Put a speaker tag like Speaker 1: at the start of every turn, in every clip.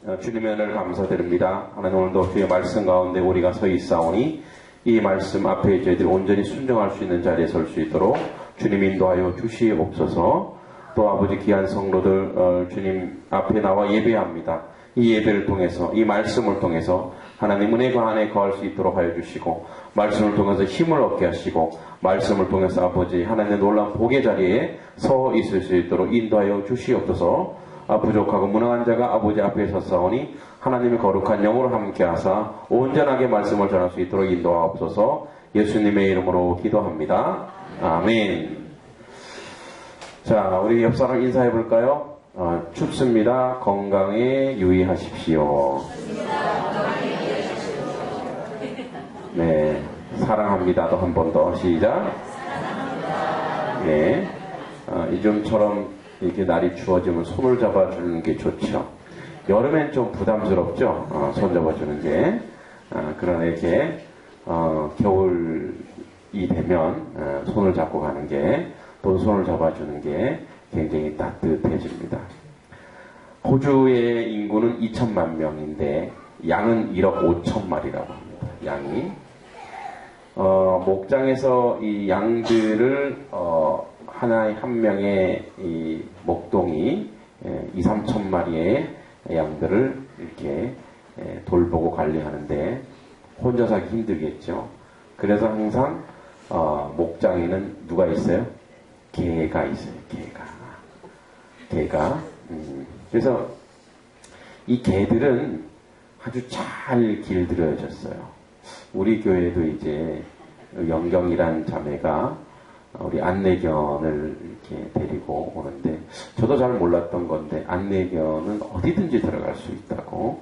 Speaker 1: 주님의 은혜를 감사드립니다. 하나님, 오늘도 주의 말씀 가운데 우리가 서 있사오니 이 말씀 앞에 저희들이 온전히 순종할 수 있는 자리에 설 수 있도록 주님 인도하여 주시옵소서. 또 아버지 귀한 성도들 주님 앞에 나와 예배합니다. 이 예배를 통해서, 이 말씀을 통해서 하나님 은혜가 안에 거할 수 있도록 하여 주시고, 말씀을 통해서 힘을 얻게 하시고, 말씀을 통해서 아버지 하나님의 놀라운 복의 자리에 서 있을 수 있도록 인도하여 주시옵소서. 부족하고 무능한 자가 아버지 앞에 섰사오니 하나님의 거룩한 영으로 함께하사 온전하게 말씀을 전할 수 있도록 인도하옵소서. 예수님의 이름으로 기도합니다. 아멘. 자, 우리 옆 사람 인사해 볼까요? 춥습니다. 건강에 유의하십시오. 네, 사랑합니다도 한 번 더 시작. 네, 이즘처럼 이렇게 날이 추워지면 손을 잡아주는 게 좋죠. 여름엔 좀 부담스럽죠. 손 잡아주는 게. 그러나 이렇게 겨울이 되면 손을 잡고 가는 게, 또 손을 잡아주는 게 굉장히 따뜻해집니다. 호주의 인구는 2천만 명인데 양은 1억 5천 마리라고 합니다. 양이. 목장에서 이 양들을 하나의 한 명의 이 목동이 2, 3천 마리의 양들을 이렇게 돌보고 관리하는데 혼자 살기 힘들겠죠. 그래서 항상 목장에는 누가 있어요? 개가 있어요. 개가. 그래서 이 개들은 아주 잘 길들여졌어요. 우리 교회도 이제 영경이란 자매가 우리 안내견을 이렇게 데리고 오는데, 저도 잘 몰랐던 건데 안내견은 어디든지 들어갈 수 있다고.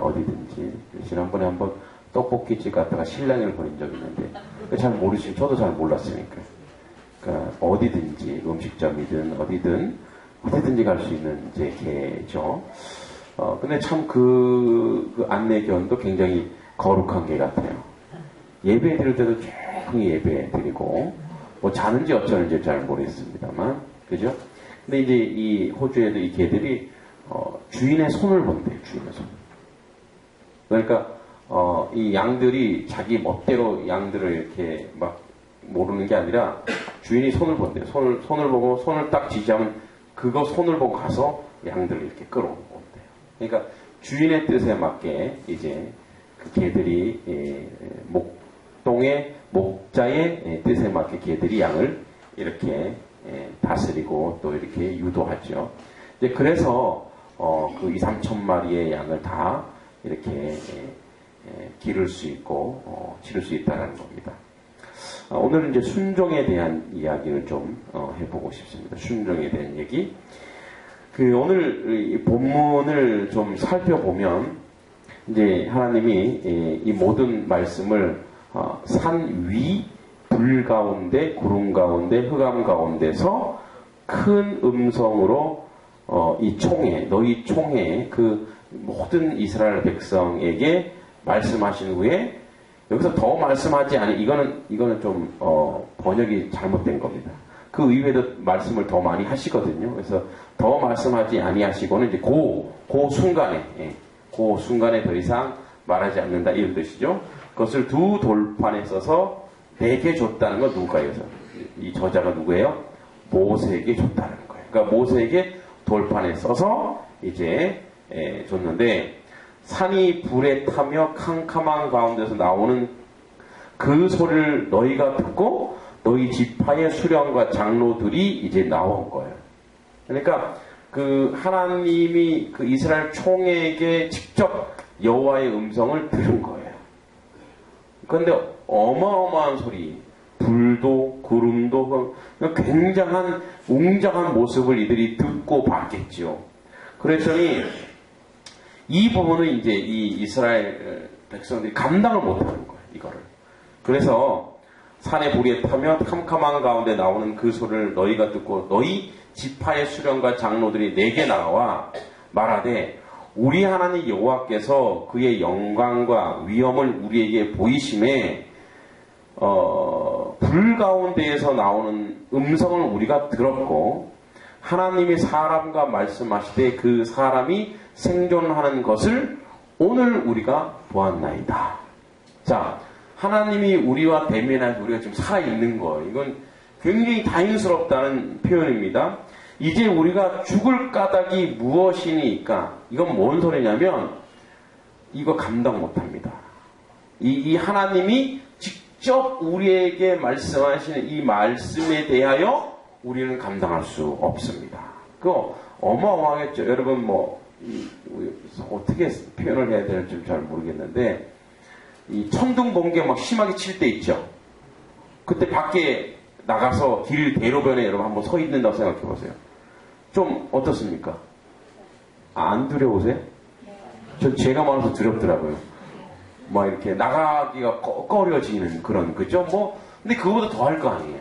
Speaker 1: 어디든지. 지난번에 한번 떡볶이집 갔다가 실랑이를 벌인 적이 있는데 잘 모르시고, 저도 잘 몰랐으니까. 그러니까 어디든지, 음식점이든 어디든지 갈 수 있는 이제 개죠. 근데 참 그 안내견도 굉장히 거룩한 개 같아요. 예배 드릴 때도 조용히 예배 드리고, 뭐 자는지 어쩌는지 잘 모르겠습니다만, 그죠? 근데 이제 이 호주에도 이 개들이 주인의 손을 본대요. 주인의 손. 그러니까 이 양들이 자기 멋대로 양들을 이렇게 막 모르는 게 아니라 주인이 손을 본대요. 손을 보고 손을 딱 지지하면 그거 손을 보고 가서 양들을 이렇게 끌어온대요. 그러니까 주인의 뜻에 맞게 이제 그 개들이 목동의 목자의 뜻에 맞게 개들이 양을 이렇게 다스리고 또 이렇게 유도하죠. 이제 그래서 그 2, 3천 마리의 양을 다 이렇게 기를 수 있고 치를 수 있다는 겁니다. 오늘은 이제 순종에 대한 이야기를 좀 해보고 싶습니다. 순종에 대한 얘기. 오늘 이 본문을 좀 살펴보면 이제 하나님이 이 모든 말씀을 산 위, 불 가운데, 구름 가운데, 흑암 가운데서 큰 음성으로 이 총회, 너희 총회, 그 모든 이스라엘 백성에게 말씀하신 후에, 여기서 더 말씀하지 않으니, 이거는 좀 번역이 잘못된 겁니다. 그 이외에도 말씀을 더 많이 하시거든요. 그래서 더 말씀하지 아니하시고는 이제 그 순간에 더 이상 말하지 않는다, 이런 뜻이죠. 그것을 두 돌판에 써서 내게 줬다는 건 누가요? 이 저자가 누구예요? 모세에게 줬다는 거예요. 그러니까 모세에게 돌판에 써서 이제 줬는데, 산이 불에 타며 캄캄한 가운데서 나오는 그 소리를 너희가 듣고 너희 지파의 수령과 장로들이 이제 나온 거예요. 그러니까 그 하나님이 그 이스라엘 총회에게 직접 여호와의 음성을 들은 거예요. 그런데 어마어마한 소리, 불도 구름도 굉장한 웅장한 모습을 이들이 듣고 봤겠죠. 그랬더니 이 부분은 이제 이 이스라엘 백성들이 감당을 못하는 거예요. 이거를. 그래서 산에 불에 타며 캄캄한 가운데 나오는 그 소리를 너희가 듣고 너희 지파의 수령과 장로들이 내게 나와 말하되, 우리 하나님 여호와께서 그의 영광과 위엄을 우리에게 보이심에 불 가운데에서 나오는 음성을 우리가 들었고, 하나님이 사람과 말씀하시되 그 사람이 생존하는 것을 오늘 우리가 보았나이다. 자, 하나님이 우리와 대면해서 우리가 지금 살아있는 거, 이건 굉장히 다행스럽다는 표현입니다. 이제 우리가 죽을 까닭이 무엇이니까, 이건 뭔 소리냐면 이거 감당 못합니다. 이 하나님이 직접 우리에게 말씀하시는 이 말씀에 대하여 우리는 감당할 수 없습니다. 그거 어마어마하겠죠. 여러분 어떻게 표현을 해야 될지 잘 모르겠는데, 이 천둥 번개 막 심하게 칠 때 있죠. 그때 밖에 나가서 길 대로변에 여러분 한번 서 있는다고 생각해 보세요. 좀 어떻습니까? 안 두려우세요? 전 제가 많아서 두렵더라고요. 막 이렇게 나가기가 꺼려지는 그런, 그죠? 근데 그거보다 더 할 거 아니에요.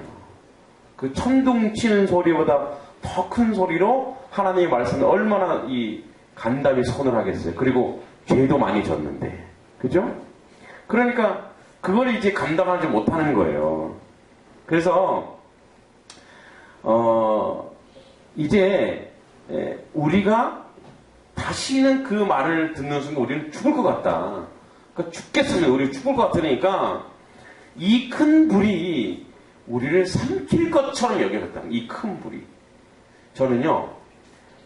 Speaker 1: 그 천둥 치는 소리보다 더 큰 소리로 하나님의 말씀을 얼마나 간담이 서늘하겠어요. 그리고 죄도 많이 졌는데. 그죠? 그러니까 그걸 이제 감당하지 못하는 거예요. 그래서 이제 우리가 다시는 그 말을 듣는 순간 우리는 죽을 것 같다. 그러니까 죽겠으면 우리 죽을 것 같으니까 이 큰 불이 우리를 삼킬 것처럼 여겨졌다. 이 큰 불이. 저는요,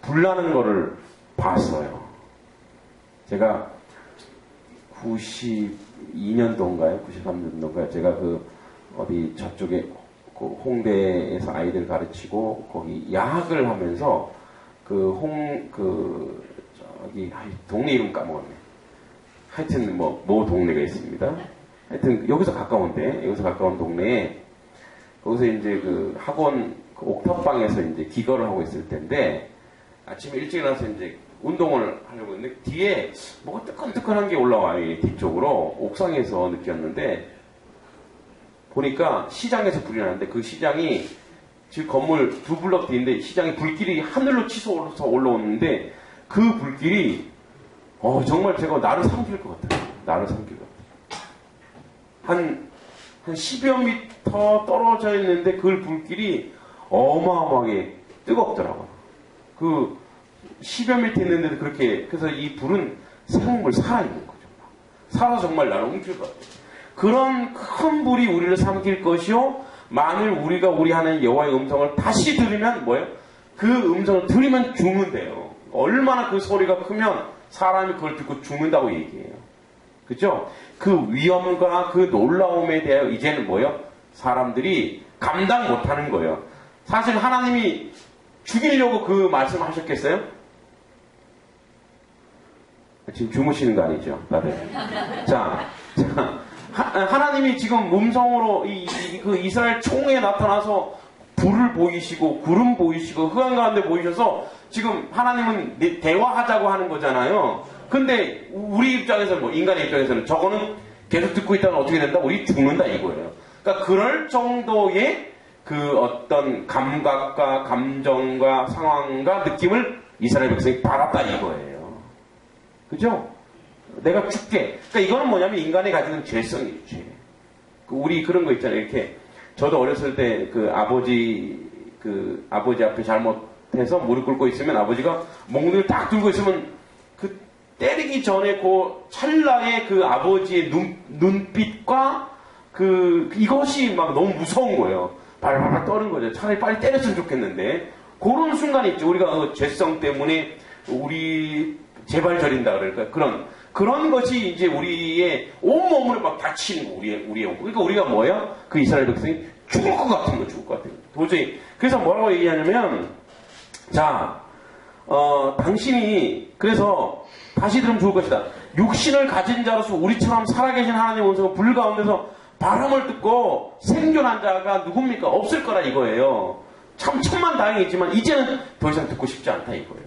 Speaker 1: 불나는 거를 봤어요. 제가 92년도인가요? 93년도인가요? 제가 어디 저쪽에 홍대에서 아이들 가르치고 거기 야학을 하면서 동네 이름 까먹었네. 하여튼 모 동네가 있습니다. 하여튼 여기서 가까운 동네에 거기서 이제 학원 옥탑방에서 이제 기거를 하고 있을 때인데, 아침에 일찍 일어나서 이제 운동을 하려고 했는데 뒤에 뭐가 뜨끈뜨끈한 게 올라와요. 뒤쪽으로 옥상에서 느꼈는데, 보니까 시장에서 불이 나는데 그 시장이 지금 건물 2블럭 뒤인데 시장에 불길이 하늘로 치솟아서 올라오는데 그 불길이 정말 제가 나를 삼킬 것 같아요. 나를 삼킬 것 같아요. 한 10여 미터 떨어져 있는데 그 불길이 어마어마하게 뜨겁더라고요. 그 10여 미터 있는데도 그렇게, 그래서 이 불은 생물 살아있는 거죠. 살아서 정말 나를 옮길 것 같아요. 그런 큰 불이 우리를 삼킬 것이요, 만일 우리가 우리 하나님 여호와의 음성을 다시 들으면 그 음성을 들으면 죽는데요. 얼마나 그 소리가 크면 사람이 그걸 듣고 죽는다고 얘기해요. 그죠? 그 위험과 그 놀라움에 대하여 이제는 사람들이 감당 못하는 거예요. 사실 하나님이 죽이려고 그 말씀을 하셨겠어요? 지금 주무시는 거 아니죠, 다들? 자, 하나님이 지금 음성으로 그 이스라엘 총에 나타나서 불을 보이시고 구름 보이시고 흑암 가운데 보이셔서 지금 하나님은 대화하자고 하는 거잖아요. 근데 우리 입장에서 인간의 입장에서는 저거는 계속 듣고 있다가 어떻게 된다? 우리 죽는다 이거예요. 그러니까 그럴 정도의 그 어떤 감각과 감정과 상황과 느낌을 이스라엘 백성이 받았다 이거예요. 그죠? 내가 죽게. 그러니까 이거는 뭐냐면 인간이 가지는 죄성이에요. 죄. 우리 그런 거 있잖아요. 이렇게 저도 어렸을 때 아버지 앞에 잘못해서 무릎 꿇고 있으면 아버지가 몽둥이를 딱 들고 있으면 때리기 전에 그 찰나의 그 아버지의 눈빛과 이것이 막 너무 무서운 거예요. 발발발 떠는 거죠. 차라리 빨리 때렸으면 좋겠는데 그런 순간이 있죠. 우리가 죄성 때문에 우리 제발 저린다 그럴까 그런 것이 이제 우리의 온몸을 막 다치는 거, 우리의 몸. 그러니까 우리가 뭐야? 그 이스라엘 백성이 죽을 것 같은 거, 죽을 것 같은 거. 도저히. 그래서 뭐라고 얘기하냐면, 당신이, 그래서, 다시 들으면 좋을 것이다. 육신을 가진 자로서 우리처럼 살아계신 하나님의 원수가 불 가운데서 바람을 듣고 생존한 자가 누굽니까? 없을 거라 이거예요. 참 천만다행이지만, 이제는 더 이상 듣고 싶지 않다 이거예요.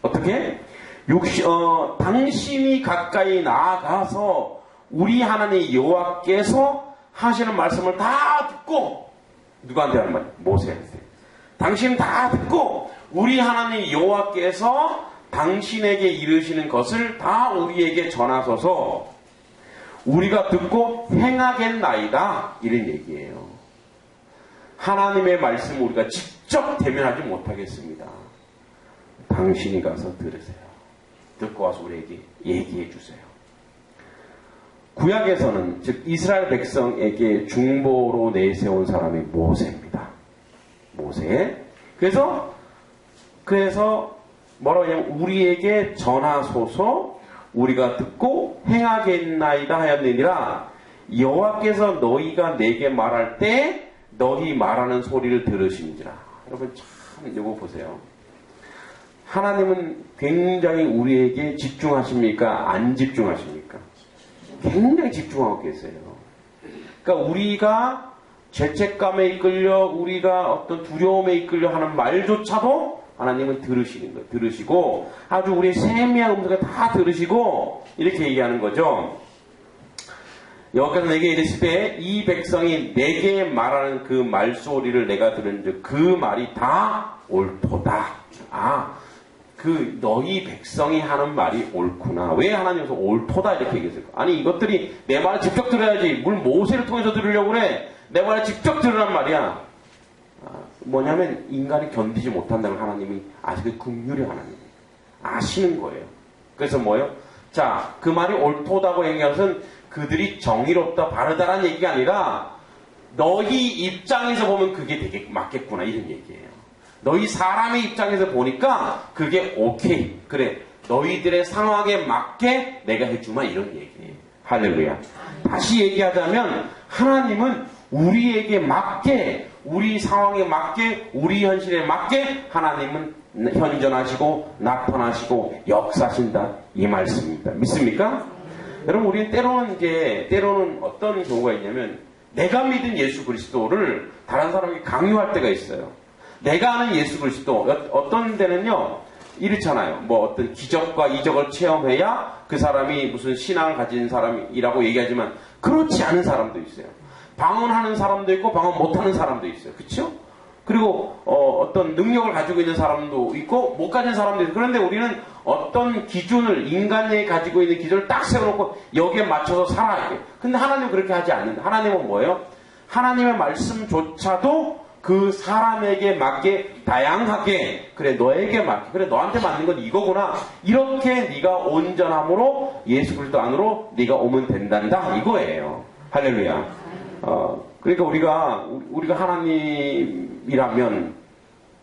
Speaker 1: 어떻게? 당신이 가까이 나아가서 우리 하나님 여호와께서 하시는 말씀을 다 듣고, 누구한테 하는 말? 모세한테. 당신 다 듣고 우리 하나님 여호와께서 당신에게 이르시는 것을 다 우리에게 전하소서 우리가 듣고 행하겠나이다 이런 얘기예요. 하나님의 말씀을 우리가 직접 대면하지 못하겠습니다. 당신이 가서 들으세요. 듣고 와서 우리에게 얘기해 주세요. 구약에서는 즉 이스라엘 백성에게 중보로 내세운 사람이 모세입니다. 모세. 그래서 뭐라고 하냐면 우리에게 전하소서 우리가 듣고 행하겠나이다 하였느니라. 여호와께서 너희가 내게 말할 때 너희 말하는 소리를 들으신지라. 여러분 참 이거 보세요. 하나님은 굉장히 우리에게 집중하십니까? 안 집중하십니까? 굉장히 집중하고 계세요. 그러니까 우리가 죄책감에 이끌려 우리가 어떤 두려움에 이끌려 하는 말조차도 하나님은 들으시는 거예요. 들으시고 아주 우리의 세미한 음성을 다 들으시고 이렇게 얘기하는 거죠. 여호와께서 내게 이르시되 이 백성이 내게 말하는 그 말소리를 내가 들은즉 그 말이 다 옳도다. 그 너희 백성이 하는 말이 옳구나. 왜 하나님께서 옳도다 이렇게 얘기했을까? 아니 이것들이 내 말을 직접 들어야지. 뭘 모세를 통해서 들으려고 그래. 내 말을 직접 들으란 말이야. 뭐냐면 인간이 견디지 못한다는 하나님이 아시고 긍휼의 하나님 아시는 거예요. 그래서 뭐예요? 자, 그 말이 옳도다고 얘기하는 것은 그들이 정의롭다 바르다라는 얘기가 아니라 너희 입장에서 보면 그게 되게 맞겠구나 이런 얘기예요. 너희 사람의 입장에서 보니까 그게 오케이. 그래. 너희들의 상황에 맞게 내가 해주마 이런 얘기예요. 할렐루야. 다시 얘기하자면 하나님은 우리에게 맞게 우리 상황에 맞게 우리 현실에 맞게 하나님은 현존하시고 나타나시고 역사하신다 이 말씀입니다. 믿습니까? 여러분 우리는 때로는 어떤 경우가 있냐면 내가 믿은 예수 그리스도를 다른 사람에게 강요할 때가 있어요. 내가 아는 예수 그리스도 어떤 데는요 이렇잖아요. 뭐 어떤 기적과 이적을 체험해야 그 사람이 무슨 신앙을 가진 사람이라고 얘기하지만 그렇지 않은 사람도 있어요. 방언하는 사람도 있고 방언 못하는 사람도 있어요. 그렇죠? 그리고 어떤 능력을 가지고 있는 사람도 있고 못 가진 사람도 있어요. 그런데 우리는 어떤 기준을 인간이 가지고 있는 기준을 딱 세워놓고 여기에 맞춰서 살아야 돼요. 근데 하나님은 그렇게 하지 않는다. 하나님은 뭐예요? 하나님의 말씀조차도 그 사람에게 맞게 다양하게 그래 너에게 맞게 그래 너한테 맞는 건 이거구나 이렇게 네가 온전함으로 예수 그리스도 안으로 네가 오면 된단다 이거예요. 할렐루야. 그러니까 우리가 하나님이라면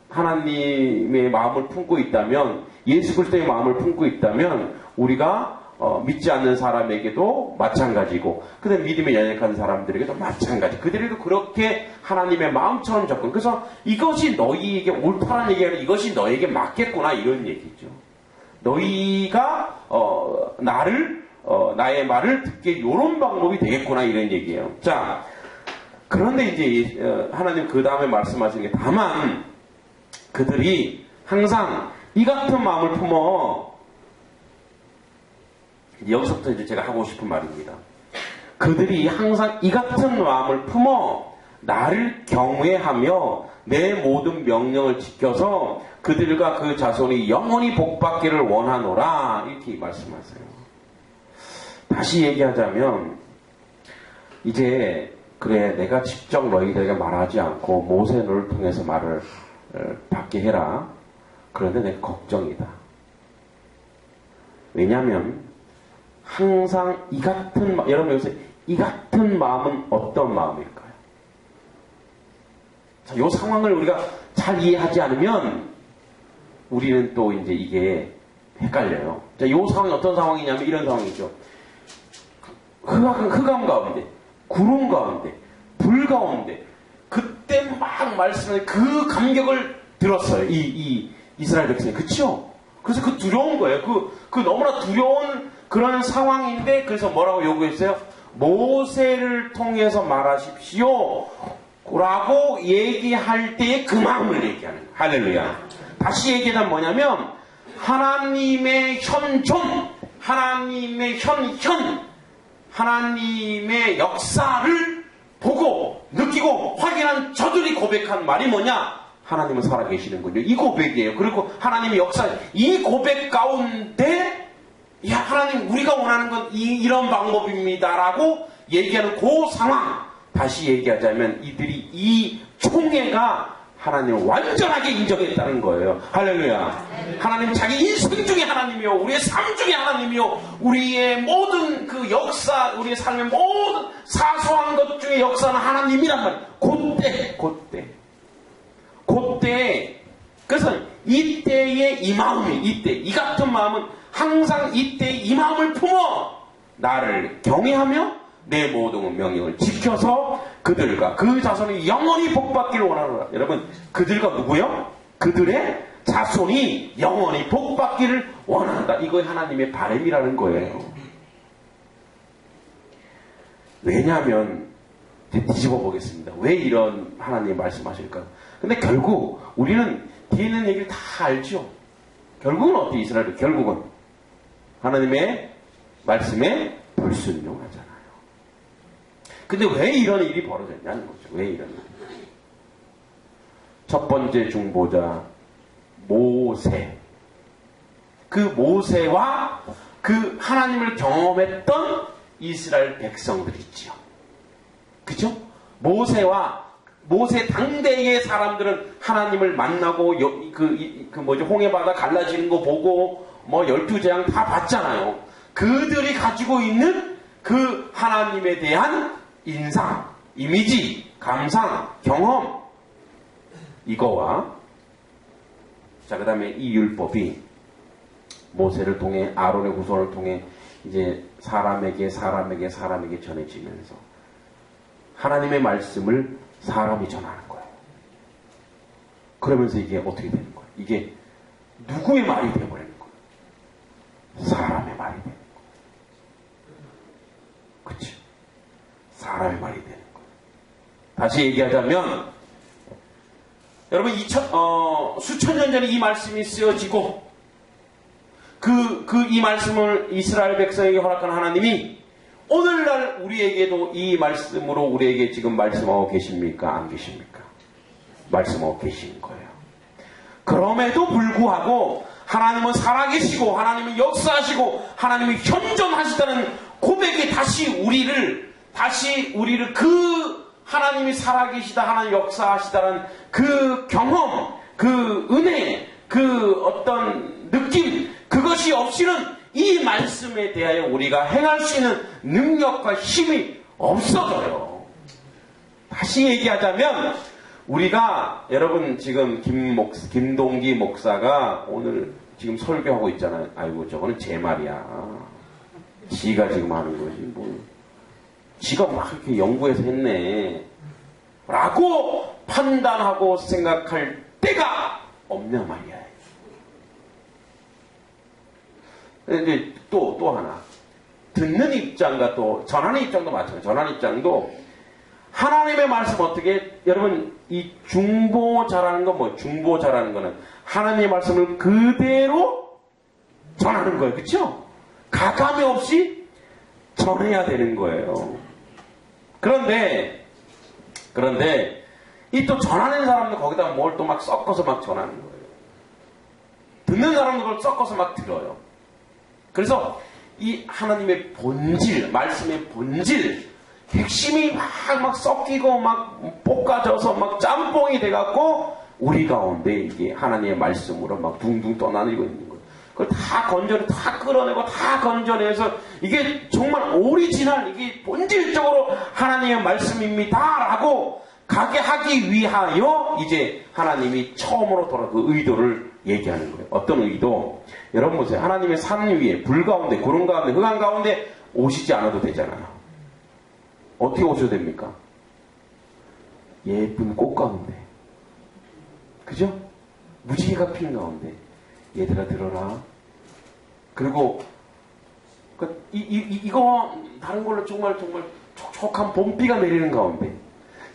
Speaker 1: 하나님의 마음을 품고 있다면 예수 그리스도의 마음을 품고 있다면 우리가 믿지 않는 사람에게도 마찬가지고 그다음에 믿음에 연약한 사람들에게도 마찬가지. 그들에게도 그렇게 하나님의 마음처럼 접근. 그래서 이것이 너희에게 옳다는 얘기가 아니라 이것이 너에게 맞겠구나 이런 얘기죠. 너희가 나의 말을 듣게 이런 방법이 되겠구나 이런 얘기예요. 자, 그런데 이제 하나님 그 다음에 말씀하시는 게 다만 그들이 항상 이 같은 마음을 품어 여기서부터 이제 제가 하고 싶은 말입니다. 그들이 항상 이 같은 마음을 품어 나를 경외하며 내 모든 명령을 지켜서 그들과 그 자손이 영원히 복받기를 원하노라 이렇게 말씀하세요. 다시 얘기하자면 이제 그래 내가 직접 너희들에게 말하지 않고 모세 너를 통해서 말을 받게 해라. 그런데 내가 걱정이다. 왜냐하면 항상 이 같은 여러분 여기서 이 같은 마음은 어떤 마음일까요? 자, 이 상황을 우리가 잘 이해하지 않으면 우리는 또 이제 이게 헷갈려요. 자, 이 상황이 어떤 상황이냐면 이런 상황이죠. 흑암 가운데, 구름 가운데, 불 가운데, 그때 막 말씀을 그 감격을 들었어요. 이 이스라엘 백성이. 그쵸? 그래서 그 두려운 거예요. 그 너무나 두려운 그런 상황인데, 그래서 뭐라고 요구했어요? 모세를 통해서 말하십시오. 라고 얘기할 때의 그 마음을 얘기하는 거예요. 할렐루야. 다시 얘기하면 뭐냐면, 하나님의 현존, 하나님의 하나님의 역사를 보고 느끼고 확인한 저들이 고백한 말이 뭐냐? 하나님은 살아계시는군요. 이 고백이에요. 그리고 하나님의 역사, 이 고백 가운데 야 하나님 우리가 원하는 건 이런 방법입니다라고 얘기하는 그 상황. 다시 얘기하자면 이들이 이 총회가 하나님을 완전하게 인정했다는 거예요. 할렐루야. 하나님 자기 인생 중에 하나님이요, 우리의 삶 중에 하나님이요, 우리의 모든 그 역사, 우리의 삶의 모든 사소한 것 중에 역사는 하나님이란 말이에요. 그때 그래서 이때의 이 마음이, 이 같은 마음은 항상 이때의 이 마음을 품어 나를 경외하며 내 모든 명령을 지켜서 그들과 그 자손이 영원히 복받기를 원하노라. 여러분, 그들과 누구요? 그들의 자손이 영원히 복받기를 원한다. 이거 하나님의 바람이라는 거예요. 왜냐하면 뒤집어 보겠습니다. 왜 이런 하나님이 말씀하실까? 근데 결국 우리는 뒤에 있는 얘기를 다 알죠. 결국은 어때? 이스라엘은 결국은 하나님의 말씀에 불순종하잖아요. 근데 왜 이런 일이 벌어졌냐는 거죠. 왜 이런 일이. 첫 번째 중보자 모세. 그 모세와 그 하나님을 경험했던 이스라엘 백성들 있지요. 그죠? 모세 당대의 사람들은 하나님을 만나고 홍해바다 갈라지는 거 보고 12재앙 다 봤잖아요. 그들이 가지고 있는 그 하나님에 대한 인상, 이미지, 감상, 경험, 이거와 그 다음에 이 율법이 모세를 통해, 아론의 후손을 통해 이제 사람에게 전해지면서 하나님의 말씀을 사람이 전하는 거예요. 그러면서 이게 어떻게 되는 거예요? 이게 누구의 말이 되어버리는 거예요? 사람의 말이 되는 거예요. 그치? 사람의 말이 되는 거예요. 다시 얘기하자면, 여러분, 수천 년 전에 이 말씀이 쓰여지고, 이 말씀을 이스라엘 백성에게 허락한 하나님이 오늘날 우리에게도 이 말씀으로 우리에게 지금 말씀하고 계십니까? 안 계십니까? 말씀하고 계신 거예요. 그럼에도 불구하고 하나님은 살아계시고 하나님은 역사하시고 하나님이 현존하시다는 고백이 다시 우리를 그 하나님이 살아계시다, 하나님 역사하시다는 그 경험, 그 은혜, 그 어떤 느낌, 그것이 없이는 이 말씀에 대하여 우리가 행할 수 있는 능력과 힘이 없어져요. 다시 얘기하자면 우리가, 여러분 지금 김동기 목사가 오늘 지금 설교하고 있잖아요. 아이고 저거는 제 말이야. 지가 지금 하는 거지 지가 막 이렇게 연구해서 했네 라고 판단하고 생각할 때가 없냐 말이야. 근데 또 하나, 듣는 입장과 또 전하는 입장도 마찬가지예요. 전하는 입장도 하나님의 말씀 어떻게, 여러분 이 중보자라는 건 중보자라는 거는 하나님의 말씀을 그대로 전하는 거예요. 그렇죠? 가감이 없이 전해야 되는 거예요. 그런데 이 또 전하는 사람도 거기다 뭘 또 막 섞어서 막 전하는 거예요. 듣는 사람도 그걸 섞어서 막 들어요. 그래서 이 하나님의 본질, 말씀의 본질, 핵심이 막 섞이고 막 볶아져서 막 짬뽕이 돼갖고 우리 가운데 이게 하나님의 말씀으로 막 둥둥 떠나니고 있는 거예요. 그걸 다 끌어내고 다 건져내서 이게 정말 오리지널, 이게 본질적으로 하나님의 말씀입니다라고 가게 하기 위하여 이제 하나님이 처음으로 그 의도를 얘기하는 거예요. 어떤 의도? 여러분 보세요. 하나님의 산 위에 불 가운데, 구름 가운데, 흑암 가운데 오시지 않아도 되잖아요. 어떻게 오셔도 됩니까? 예쁜 꽃 가운데, 그죠? 무지개가 핀 가운데 얘들아 들어라. 그리고 이거 다른 걸로 정말 촉촉한 봄비가 내리는 가운데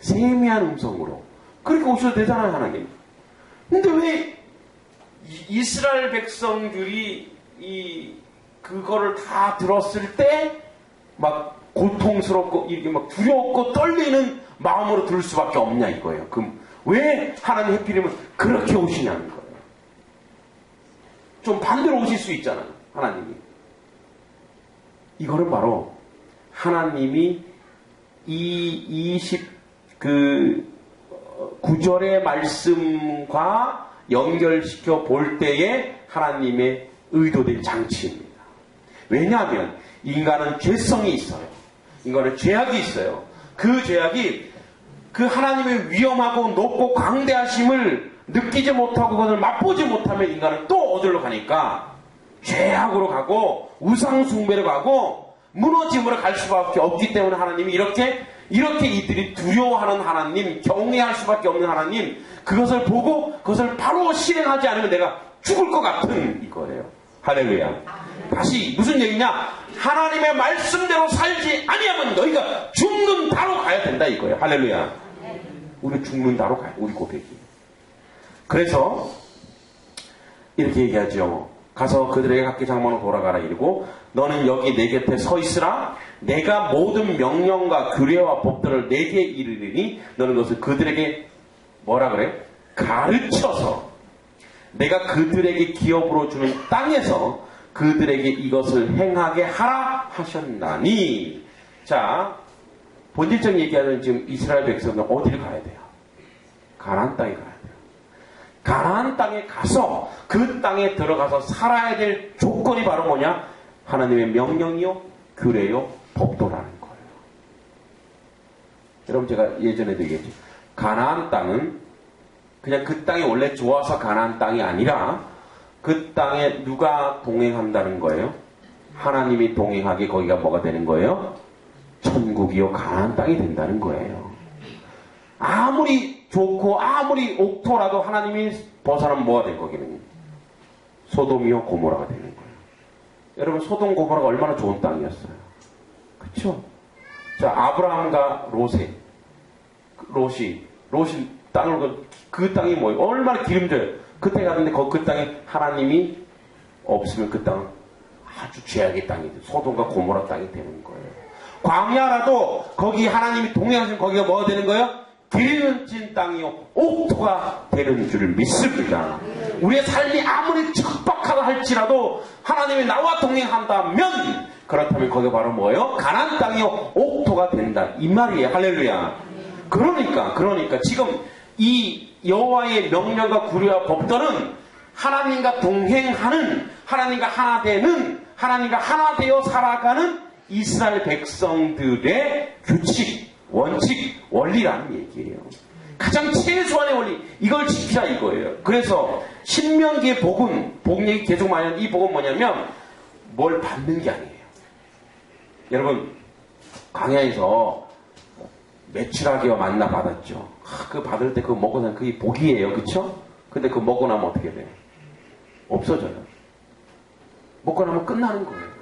Speaker 1: 세미한 음성으로 그렇게 오셔도 되잖아요, 하나님. 근데 왜 이스라엘 백성들이 그거를 다 들었을 때 막 고통스럽고 이렇게 막 두렵고 떨리는 마음으로 들을 수밖에 없냐 이거예요. 그럼 왜 하나님 하필이면 그렇게 오시냐는 거예요. 좀 반대로 오실 수 있잖아요, 하나님이. 이거는 바로 하나님이 구절의 말씀과 연결시켜 볼 때에 하나님의 의도된 장치입니다. 왜냐하면 인간은 죄성이 있어요. 인간은 죄악이 있어요. 그 죄악이 그 하나님의 위엄하고 높고 광대하심을 느끼지 못하고 그것을 맛보지 못하면 인간은 또 어디로 가니까 죄악으로 가고 우상 숭배로 가고 무너짐으로 갈 수밖에 없기 때문에 하나님이 이렇게 이들이 두려워하는 하나님, 경외할 수밖에 없는 하나님, 그것을 보고 그것을 바로 실행하지 않으면 내가 죽을 것 같은 이거예요. 할렐루야. 다시 무슨 얘기냐? 하나님의 말씀대로 살지 아니하면 너희가 죽는다로 가야 된다 이거예요. 할렐루야. 우리 죽는다로 가요. 우리 고백이. 그래서 이렇게 얘기하죠. 가서 그들에게 각기 장막으로 돌아가라 이러고 너는 여기 내 곁에 서 있으라. 내가 모든 명령과 규례와 법들을 내게 이르리니 너는 그것을 그들에게 뭐라 그래? 가르쳐서 내가 그들에게 기업으로 주는 땅에서 그들에게 이것을 행하게 하라 하셨나니. 자, 본질적인 얘기하는 지금 이스라엘 백성은 어디를 가야 돼요? 가나안 땅에 가야 돼요. 가나안 땅에 가서 그 땅에 들어가서 살아야 될 조건이 바로 뭐냐? 하나님의 명령이요, 규례요, 법도라는 거예요. 여러분 제가 예전에도 얘기했죠. 가나안 땅은 그냥 그 땅이 원래 좋아서 가나안 땅이 아니라 그 땅에 누가 동행한다는 거예요? 하나님이 동행하게 거기가 뭐가 되는 거예요? 천국이요, 가나안 땅이 된다는 거예요. 아무리 좋고 아무리 옥토라도 하나님이 벗어나면 뭐가 된 거기는? 소돔이요 고모라가 되는 거예요. 여러분 소돔 고모라가 얼마나 좋은 땅이었어요. 그쵸? 자, 아브라함과 롯이 땅을 그 땅이 뭐예요? 얼마나 기름져요. 그때 갔는데 그 땅에 하나님이 없으면 그 땅은 아주 죄악의 땅이 돼요. 소돔과 고모라 땅이 되는 거예요. 광야라도 거기 하나님이 동행하시면 거기가 뭐가 되는 거예요? 기름진 땅이요 옥토가 되는 줄 믿습니다. 우리의 삶이 아무리 척박하다 할지라도 하나님이 나와 동행한다면 그렇다면 거기가 바로 뭐예요? 가나안 땅이요 옥토가 된다 이 말이에요. 할렐루야. 그러니까 지금 이 여호와의 명령과 규례와 법들은 하나님과 동행하는, 하나님과 하나 되는, 하나님과 하나 되어 살아가는 이스라엘 백성들의 규칙, 원칙, 원리라는 얘기예요. 가장 최소한의 원리, 이걸 지키라 이거예요. 그래서 신명기의 복은, 복 얘기 계속 많이 하는 이 복은 뭐냐면 뭘 받는 게 아니에요. 여러분 광야에서 메추라기와 만나 받았죠. 그 받을 때 그거 먹고 나면 그게 복이에요. 그쵸? 근데 그거 먹고 나면 어떻게 돼요? 없어져요. 먹고 나면 끝나는 거예요.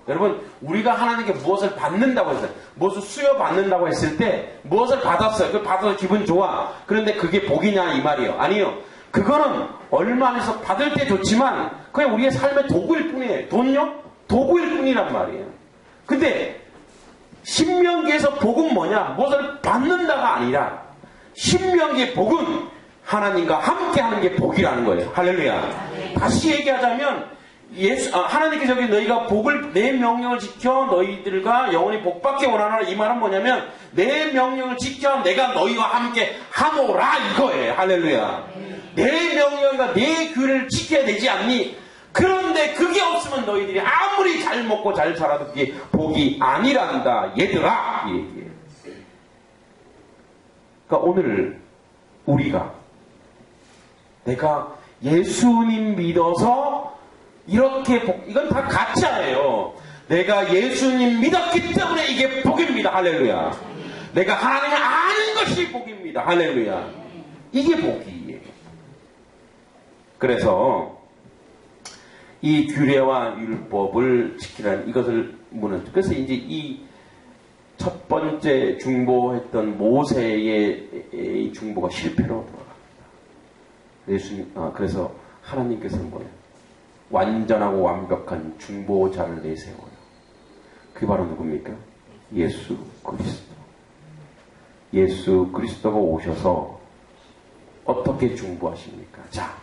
Speaker 1: 여러분 우리가 하나님께 무엇을 받는다고 했어요. 무엇을 수여받는다고 했을 때 무엇을 받았어요. 그걸 받아서 기분 좋아. 그런데 그게 복이냐 이 말이에요. 아니요. 그거는 얼마 안에서 받을 때 좋지만 그냥 우리의 삶의 도구일 뿐이에요. 돈요? 도구일 뿐이란 말이에요. 근데 신명기에서 복은 뭐냐? 무엇을 받는다가 아니라 신명기의 복은 하나님과 함께하는 게 복이라는 거예요. 할렐루야. 다시 얘기하자면 하나님께서 여기 너희가 복을 내 명령을 지켜 너희들과 영원히 복받기 원하노라 이 말은 뭐냐면 내 명령을 지켜 내가 너희와 함께 하노라 이거예요. 할렐루야. 내 명령과 내 규례를 지켜야 되지 않니? 그런데 그게 없으면 너희들이 아무리 잘 먹고 잘 살아도 그게 복이 아니란다 얘들아 이 얘기예요. 그러니까 오늘 우리가 내가 예수님 믿어서 이렇게 이건 다 가짜예요. 내가 예수님 믿었기 때문에 이게 복입니다. 할렐루야. 내가 하나님을 아는 것이 복입니다. 할렐루야. 이게 복이에요. 그래서 이 규례와 율법을 지키라는 이것을 무너뜨려. 그래서 이제 이 첫 번째 중보했던 모세의 중보가 실패로 돌아갑니다. 그래서 하나님께서는 뭐예요? 완전하고 완벽한 중보자를 내세워요. 그게 바로 누굽니까? 예수 그리스도. 예수 그리스도가 오셔서 어떻게 중보하십니까? 자,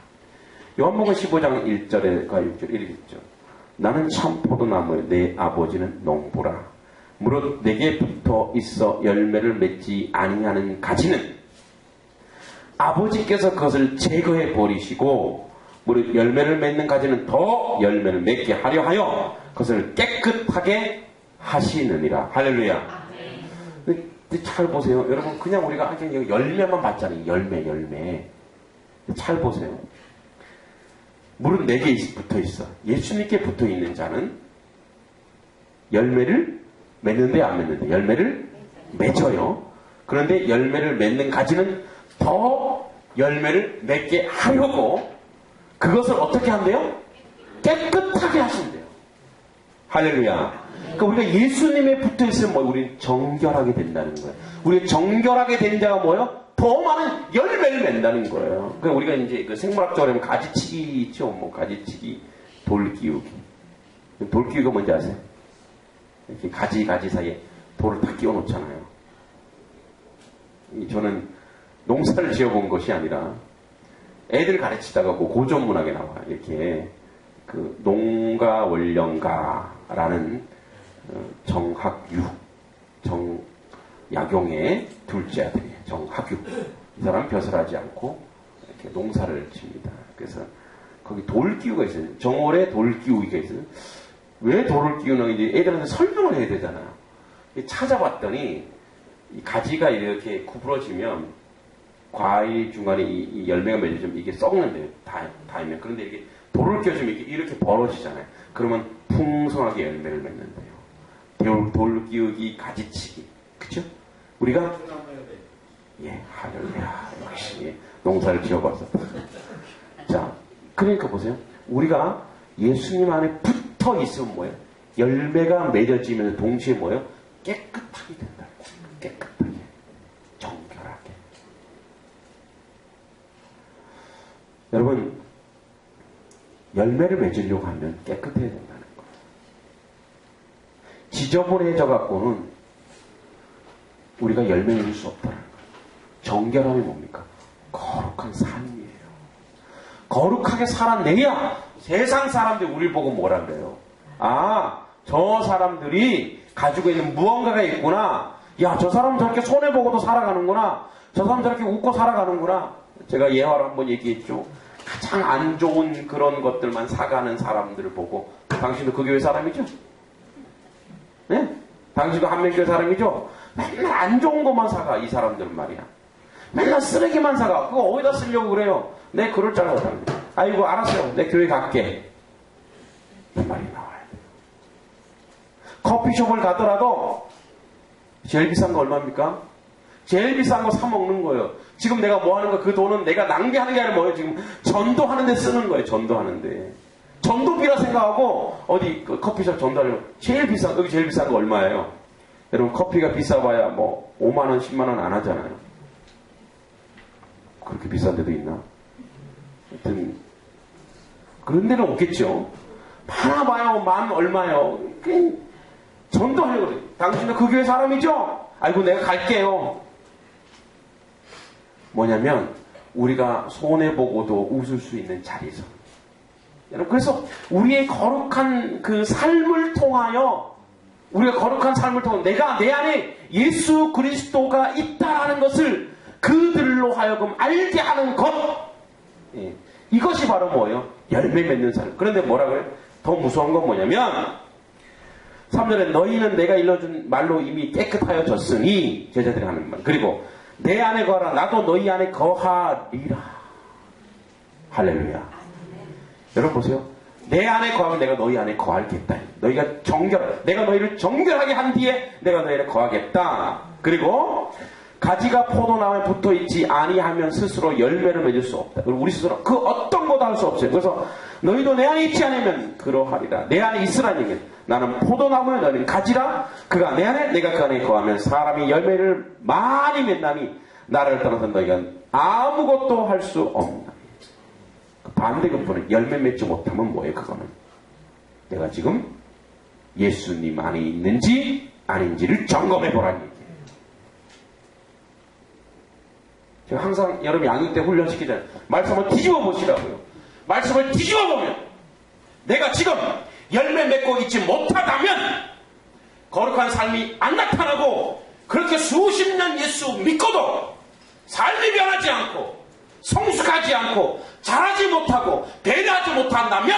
Speaker 1: 요한복음 15장 1절과 6절 이렇게 있죠. 나는 참 포도나무에 내 아버지는 농부라. 무릇 내게 붙어 있어 열매를 맺지 아니하는 가지는 아버지께서 그것을 제거해 버리시고 무릇 열매를 맺는 가지는 더 열매를 맺게 하려 하여 그것을 깨끗하게 하시느니라. 할렐루야. 근데 잘 보세요. 여러분 그냥 우리가 그냥 열매만 봤잖아요. 열매. 잘 보세요. 물은 4개 붙어 있어. 예수님께 붙어 있는 자는 열매를 맺는데 안 맺는데? 열매를 맺어요. 그런데 열매를 맺는 가지는 더 열매를 맺게 하려고 그것을 어떻게 한대요? 깨끗하게 하신대요. 할렐루야. 그러니까 우리가 예수님에 붙어 있으면 뭐 우리는 정결하게 된다는 거예요. 우리가 정결하게 된 자가 뭐예요? 더 많은 열매를 맺는다는 거예요. 그러니까 우리가 이제 그 생물학적으로 하면 가지치기 있죠. 뭐 가지치기, 돌기우기. 돌기우기가 뭔지 아세요? 이렇게 가지 사이에 돌을 다 끼워 놓잖아요. 저는 농사를 지어본 것이 아니라 애들 가르치다가 그 고전문학에 나와. 이렇게 그 농가원령가라는 정학유, 정약용의 둘째 아들이에요. 정학유. 이 사람 벼슬하지 않고 이렇게 농사를 칩니다. 그래서 거기 돌기우가 있어요. 정월에 돌기우기가 있어요. 왜 돌을 끼우는 이제 애들한테 설명을 해야 되잖아요. 찾아봤더니 이 가지가 이렇게 구부러지면 과일 중간에 이 열매가 맺어지면 이게 썩는데요. 다이면. 그런데 이게 돌을 끼워주면 이렇게 벌어지잖아요. 그러면 풍성하게 열매를 맺는데요. 돌 끼우기, 가지치기. 그쵸? 우리가 예, 할렐루야. 역시 농사를 지어봤어. 자, 그러니까 보세요. 우리가 예수님 안에 붙어 있으면 뭐예요? 열매가 맺어지면서 동시에 뭐예요? 깨끗하게 된다. 깨끗하게. 정결하게. 여러분, 열매를 맺으려고 하면 깨끗해야 된다는 거예요. 지저분해져 갖고는 우리가 열매 맺을 수 없다는 거예요. 정결함이 뭡니까? 거룩한 삶이에요. 거룩하게 살아내야 세상 사람들이 우리를 보고 뭐라 그래요? 아, 저 사람들이 가지고 있는 무언가가 있구나. 야, 저 사람은 저렇게 손해보고도 살아가는구나. 저 사람은 저렇게 웃고 살아가는구나. 제가 예화로 한번 얘기했죠. 가장 안 좋은 그런 것들만 사가는 사람들을 보고 당신도 그 교회 사람이죠? 네? 당신도 한명교회 사람이죠? 맨날 안 좋은 것만 사가, 이 사람들은 말이야. 맨날 쓰레기만 사가. 그거 어디다 쓰려고 그래요? 네, 그럴 줄 알고. 아이고, 알았어요. 내 교회 갈게. 이 말이 나와야 돼요. 커피숍을 가더라도 제일 비싼 거 얼마입니까? 제일 비싼 거 사 먹는 거예요. 지금 내가 뭐 하는 거, 그 돈은 내가 낭비하는 게 아니라 뭐예요? 지금 전도하는데 쓰는 거예요. 전도하는데. 전도비라 생각하고 어디 그 커피숍 전도하려면 제일 비싼, 여기 제일 비싼 거 얼마예요? 여러분 커피가 비싸봐야 뭐 5만원, 10만원 안 하잖아요. 그렇게 비싼 데도 있나? 하여튼 그런 데는 없겠죠. 하나 봐요. 만 얼마요? 전도하려고 그래요. 당신도 그 교회 사람이죠? 아이고 내가 갈게요. 뭐냐면 우리가 손해보고도 웃을 수 있는 자리에서 여러분 그래서 우리의 거룩한 그 삶을 통하여 우리가 거룩한 삶을 통해 내가 내 안에 예수 그리스도가 있다라는 것을 그들로 하여금 알게 하는 것. 예. 이것이 바로 뭐예요? 열매 맺는 삶. 그런데 뭐라 그래요? 더 무서운 건 뭐냐면 3절에 너희는 내가 일러준 말로 이미 깨끗하여졌으니 제자들이 하는 말. 그리고 내 안에 거하라 나도 너희 안에 거하리라. 할렐루야. 여러분 보세요. 내 안에 거하면 내가 너희 안에 거하겠다. 너희가 내가 너희를 정결하게 한 뒤에 내가 너희를 거하겠다. 그리고 가지가 포도나무에 붙어있지 아니하면 스스로 열매를 맺을 수 없다. 그리고 우리 스스로 그 어떤 것도 할 수 없어요. 그래서 너희도 내 안에 있지 않으면 그러하리라. 내 안에 있으라니면 나는 포도나무에 너희는 가지라. 그가 내 안에 내가 그 안에 거하면 사람이 열매를 많이 맺나니 나를 떠나서 너희가 아무것도 할 수 없나. 반대급부는 열매 맺지 못하면 뭐예요? 그거는 내가 지금 예수님 안에 있는지 아닌지를 점검해 보라는 얘기예요. 제가 항상 여러분 양육 때 훈련시키잖아요. 말씀을 뒤집어 보시라고요. 말씀을 뒤집어 보면 내가 지금 열매 맺고 있지 못하다면 거룩한 삶이 안 나타나고 그렇게 수십 년 예수 믿고도 삶이 변하지 않고 성숙하지 않고 잘하지 못하고 배려하지 못한다면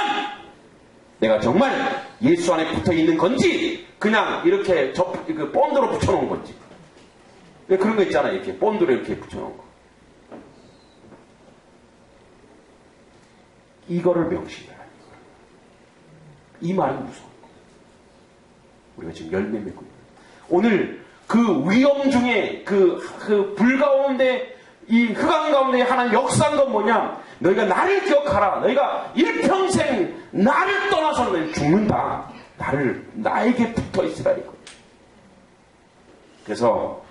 Speaker 1: 내가 정말 예수 안에 붙어 있는 건지 그냥 이렇게 본드로 붙여놓은 건지. 그런 거 있잖아요. 이렇게 본드로 이렇게 붙여놓은 거. 이거를 명심해라. 이 말은 무서운 거. 우리가 지금 열매 맺고 있는 오늘 그 위험 중에 그 불 가운데 이 흑암 가운데 하나님 역사한 건 뭐냐? 너희가 나를 기억하라. 너희가 일평생 나를 떠나서는 죽는다. 나에게 붙어 있으라 이거. 그래서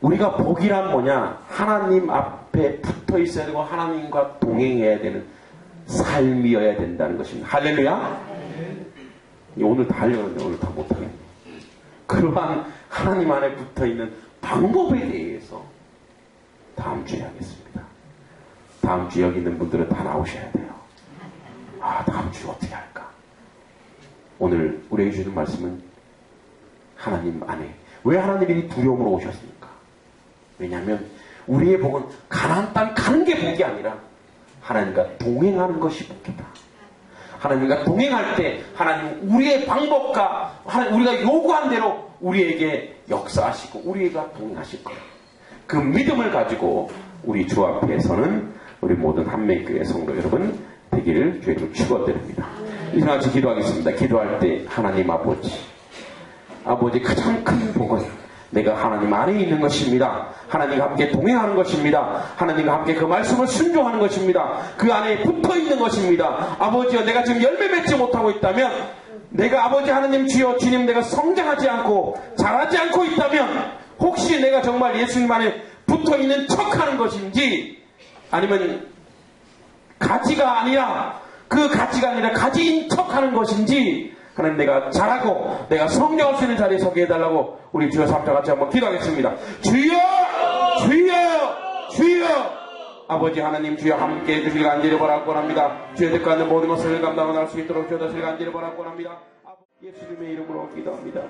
Speaker 1: 우리가 복이란 뭐냐? 하나님 앞에 붙어 있어야 되고 하나님과 동행해야 되는 삶이어야 된다는 것입니다. 할렐루야? 오늘 다 하려는데 오늘 다 못하겠네. 그러한 하나님 안에 붙어 있는 방법에 대해서 다음 주에 하겠습니다. 다음 주에 여기 있는 분들은 다 나오셔야 돼요. 다음 주에 어떻게 할까? 오늘 우리에게 주는 말씀은 하나님 안에. 왜 하나님이 두려움으로 오셨습니까? 왜냐하면 우리의 복은 가나안 땅 가는 게 복이 아니라 하나님과 동행하는 것이 복이다. 하나님과 동행할 때 하나님 우리의 방법과 우리가 요구한 대로 우리에게 역사하시고 우리가 동행하실 거예요. 그 믿음을 가지고 우리 주 앞에서는 우리 모든 한매교회 성도 여러분 되기를 주의로 축원드립니다. 이상 같이 기도하겠습니다. 기도할 때 하나님 아버지 가장 큰 복은 내가 하나님 안에 있는 것입니다. 하나님과 함께 동행하는 것입니다. 하나님과 함께 그 말씀을 순종하는 것입니다. 그 안에 붙어 있는 것입니다. 아버지여, 내가 지금 열매 맺지 못하고 있다면, 내가 아버지 하나님 주여 주님 내가 성장하지 않고 잘하지 않고 있다면, 혹시 내가 정말 예수님 안에 붙어 있는 척하는 것인지, 아니면 가지가 아니라 그 가지가 아니라 가지인 척하는 것인지, 하나님 내가 잘하고 내가 성장할 수 있는 자리에 서게 해달라고 우리 주여 삼자 같이 한번 기도하겠습니다. 주여! 주여! 주여! 아버지 하나님 주여 함께 해주시길 간절히 바라곤합니다. 주의 뜻과는 모든 것을 감당할 수 있도록 주여 다시 간절히 바라곤합니다. 예수님의 이름으로 기도합니다.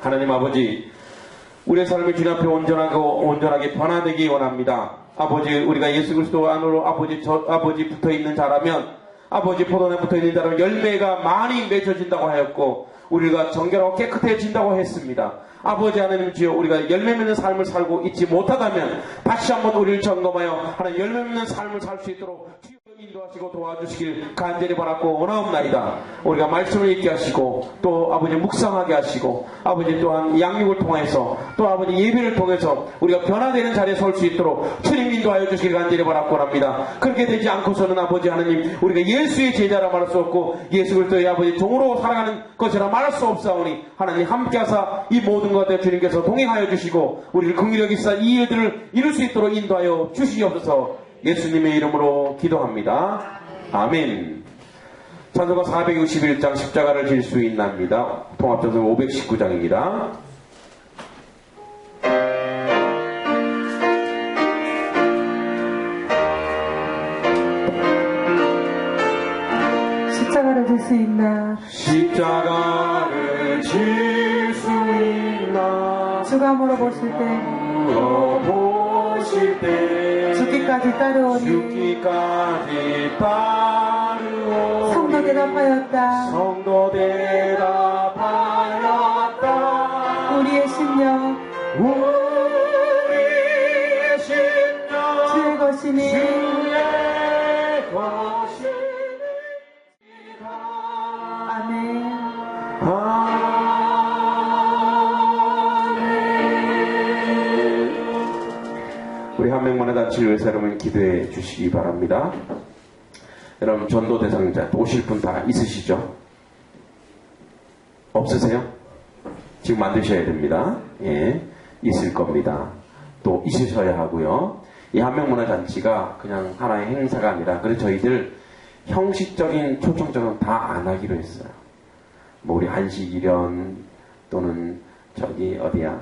Speaker 1: 하나님 아버지, 우리의 삶이 주님 앞에 온전하게 변화되기 원합니다. 아버지, 우리가 예수 그리스도 안으로 아버지 붙어 있는 자라면, 아버지 포도나무에 붙어있는 자라면 열매가 많이 맺어진다고 하였고 우리가 정결하고 깨끗해진다고 했습니다. 아버지 하나님 주여, 우리가 열매 맺는 삶을 살고 있지 못하다면 다시 한번 우리를 점검하여 하나님 열매 맺는 삶을 살 수 있도록 주여 인도하시고 도와주시길 간절히 바랐고 원하옵나이다. 우리가 말씀을 읽게 하시고 또 아버지 묵상하게 하시고 아버지 또한 양육을 통해서 또 아버지 예배를 통해서 우리가 변화되는 자리에 설 수 있도록 주님 인도하여 주시길 간절히 바랐고 합니다. 그렇게 되지 않고서는 아버지 하나님 우리가 예수의 제자라 말할 수 없고 예수 그리스도의 아버지 종으로 살아가는 것이라 말할 수 없사오니 하나님 함께하사 이 모든 것에 주님께서 동행하여 주시고 우리를 긍휼히 여기사 이 일들을 이룰 수 있도록 인도하여 주시옵소서. 예수님의 이름으로 기도합니다. 아멘. 찬송가 461장 십자가를 질 수 있나입니다. 통합전송 519장입니다.
Speaker 2: 십자가를 질 수 있나?
Speaker 1: 십자가를 질 수 있나?
Speaker 2: 주가 물어보실 때 죽기까지 따르오니 성도 대답하였다. 우리의 심령 주의 것이니 아멘.
Speaker 1: 우리 한명만의 단체를 위해서 여러분 기도해 주시기 바랍니다. 여러분 전도 대상자 오실 분 다 있으시죠? 없으세요? 지금 만드셔야 됩니다. 예, 있을 겁니다. 또 있으셔야 하고요. 이 한명문화잔치가 그냥 하나의 행사가 아니라 그래서 저희들 형식적인 초청적은 다 안 하기로 했어요. 뭐 우리 한식이련 또는 저기 어디야